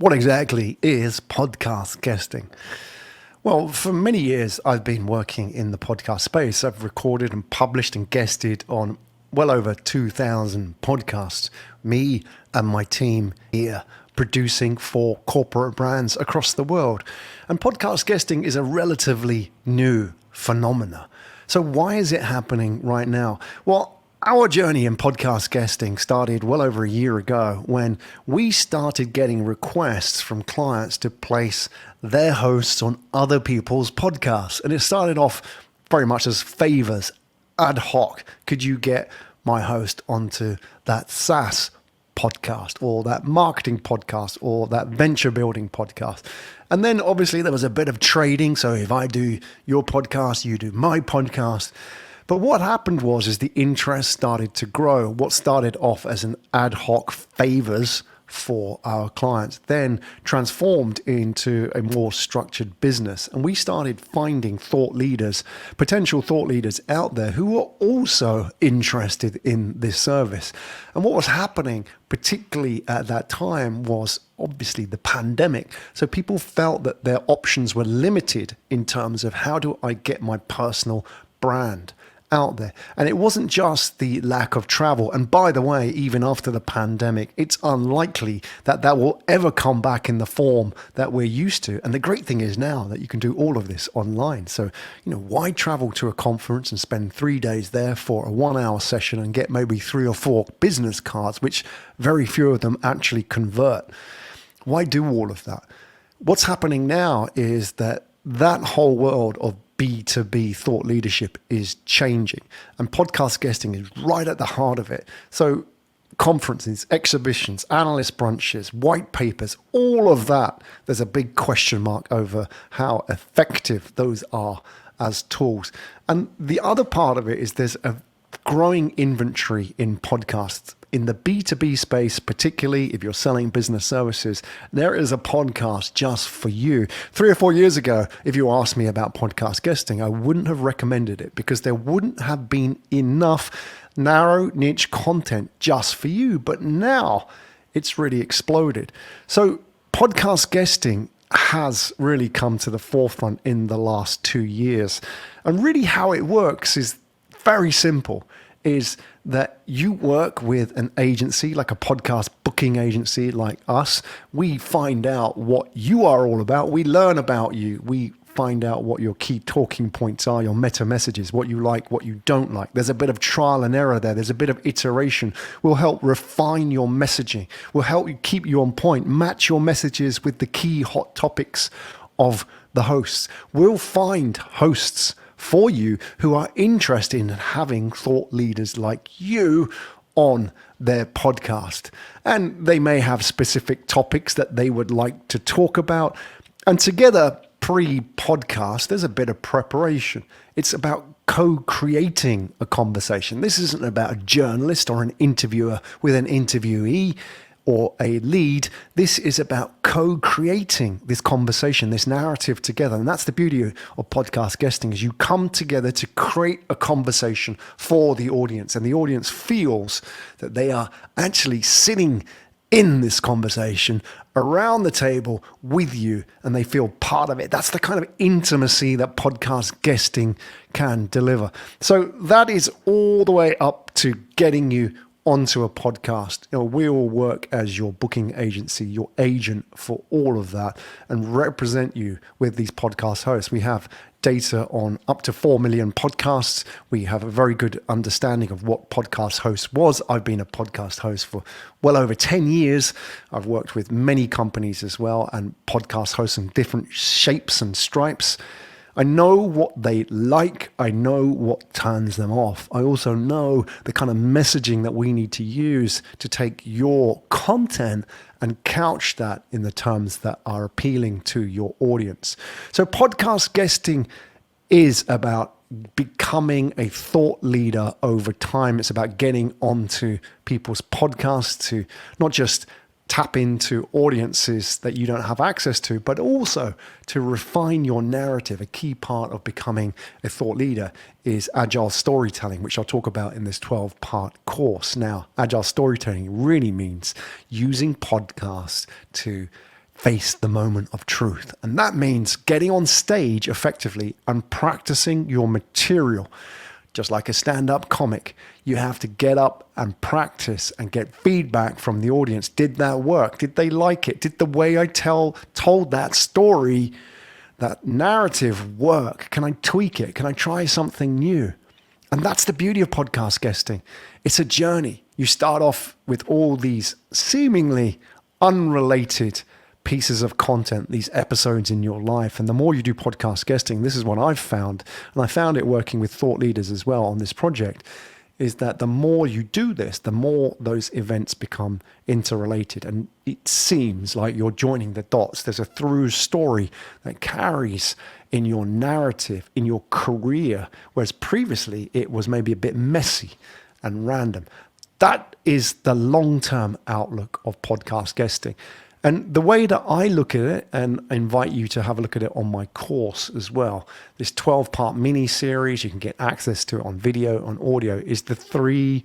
What exactly is podcast guesting? Well, for many years, I've been working in the podcast space. I've recorded and published and guested on well over 2,000 podcasts. Me and my team here producing for corporate brands across the world. And podcast guesting is a relatively new phenomena. So why is it happening right now? Well, our journey in podcast guesting started well over a year ago when we started getting requests from clients to place their hosts on other people's podcasts. And it started off very much as favors, ad hoc. Could you get my host onto that SaaS podcast or that marketing podcast or that venture building podcast? And then obviously there was a bit of trading. So if I do your podcast, you do my podcast. But what happened was the interest started to grow. What started off as an ad hoc favors for our clients then transformed into a more structured business. And we started finding thought leaders, potential thought leaders out there who were also interested in this service. And what was happening, particularly at that time, was obviously the pandemic. So people felt that their options were limited in terms of how do I get my personal brand out there. And it wasn't just the lack of travel. And by the way, even after the pandemic, it's unlikely that that will ever come back in the form that we're used to. And the great thing is now that you can do all of this online. So, why travel to a conference and spend 3 days there for a 1-hour session and get maybe 3 or 4 business cards, which very few of them actually convert? Why do all of that? What's happening now is that whole world of B2B thought leadership is changing, and podcast guesting is right at the heart of it. So conferences, exhibitions, analyst brunches, white papers, all of that, there's a big question mark over how effective those are as tools. And the other part of it is there's a growing inventory in podcasts. In the B2B space, particularly if you're selling business services, there is a podcast just for you. 3 or 4 years ago, if you asked me about podcast guesting, I wouldn't have recommended it because there wouldn't have been enough narrow niche content just for you. But now it's really exploded. So podcast guesting has really come to the forefront in the last 2 years. And really how it works is very simple, is that you work with an agency like a podcast booking agency like us. We find out what you are all about. We learn about you. We find out what your key talking points are, your meta messages, what you like, what you don't like. There's a bit of trial and error there. There's a bit of iteration. We'll help refine your messaging. We'll help you keep you on point, match your messages with the key hot topics of the hosts. We'll find hosts for you who are interested in having thought leaders like you on their podcast. And they may have specific topics that they would like to talk about. And together, pre-podcast, there's a bit of preparation. It's about co-creating a conversation. This isn't about a journalist or an interviewer with an interviewee or a lead. This is about co-creating this conversation, this narrative together. And that's the beauty of podcast guesting, is you come together to create a conversation for the audience. And the audience feels that they are actually sitting in this conversation around the table with you, and they feel part of it. That's the kind of intimacy that podcast guesting can deliver. So that is all the way up to getting you onto a podcast. We will work as your booking agency, your agent for all of that, and represent you with these podcast hosts. We have data on up to 4 million podcasts. We have a very good understanding of what podcast host was. I've been a podcast host for well over 10 years. I've worked with many companies as well, and podcast hosts in different shapes and stripes. I know what they like. I know what turns them off. I also know the kind of messaging that we need to use to take your content and couch that in the terms that are appealing to your audience. So podcast guesting is about becoming a thought leader over time. It's about getting onto people's podcasts to not just tap into audiences that you don't have access to, but also to refine your narrative. A key part of becoming a thought leader is Agile Storytelling, which I'll talk about in this 12-part course. Now, Agile Storytelling really means using podcasts to face the moment of truth. And that means getting on stage effectively and practicing your material. Just like a stand-up comic, you have to get up and practice and get feedback from the audience. Did that work? Did they like it? Did the way I told that story, that narrative work? Can I tweak it? Can I try something new? And that's the beauty of podcast guesting. It's a journey. You start off with all these seemingly unrelated pieces of content, these episodes in your life. And the more you do podcast guesting, this is what I've found, and I found it working with thought leaders as well on this project, is that the more you do this, the more those events become interrelated. And it seems like you're joining the dots. There's a through story that carries in your narrative, in your career, whereas previously it was maybe a bit messy and random. That is the long-term outlook of podcast guesting. And the way that I look at it, and I invite you to have a look at it on my course as well, this 12-part mini-series, you can get access to it on video, on audio, is the 3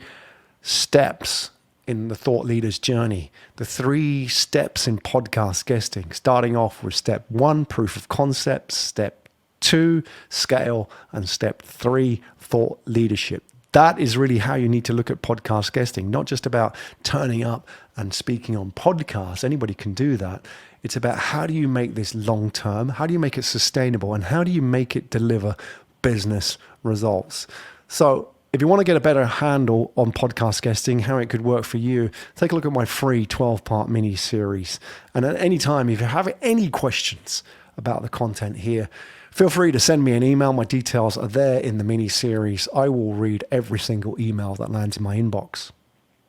steps in the thought leader's journey, the 3 steps in podcast guesting, starting off with step 1, proof of concept, step 2, scale, and step 3, thought leadership. That is really how you need to look at podcast guesting, not just about turning up and speaking on podcasts. Anybody can do that. It's about how do you make this long term? How do you make it sustainable? And how do you make it deliver business results? So if you want to get a better handle on podcast guesting, how it could work for you, take a look at my free 12-part mini series. And at any time, if you have any questions about the content here, feel free to send me an email. My details are there in the mini series. I will read every single email that lands in my inbox.